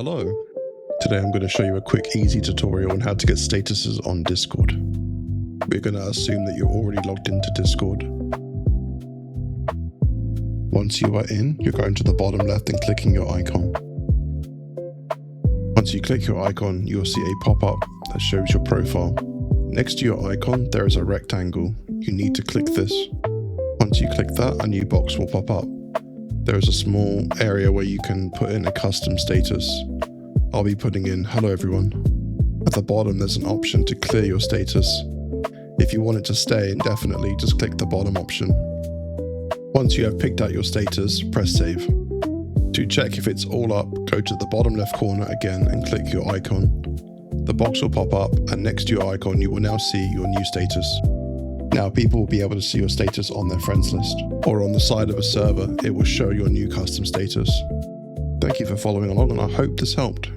Hello. Today I'm going to show you a quick easy tutorial on how to get statuses on Discord. We're going to assume that you're already logged into Discord. Once you are in, you're going to the bottom left and clicking your icon. Once you click your icon, you'll see a pop-up that shows your profile. Next to your icon, there is a rectangle. You need to click this. Once you click that, a new box will pop up. There is a small area where you can put in a custom status. I'll be putting in hello everyone. At the bottom there's an option to clear your status. If you want it to stay indefinitely, just click the bottom option. Once you have picked out your status, press save. To check if it's all up, go to the bottom left corner again and click your icon. The box will pop up and next to your icon you will now see your new status. Now people will be able to see your status on their friends list, or on the side of a server, it will show your new custom status. Thank you for following along and I hope this helped.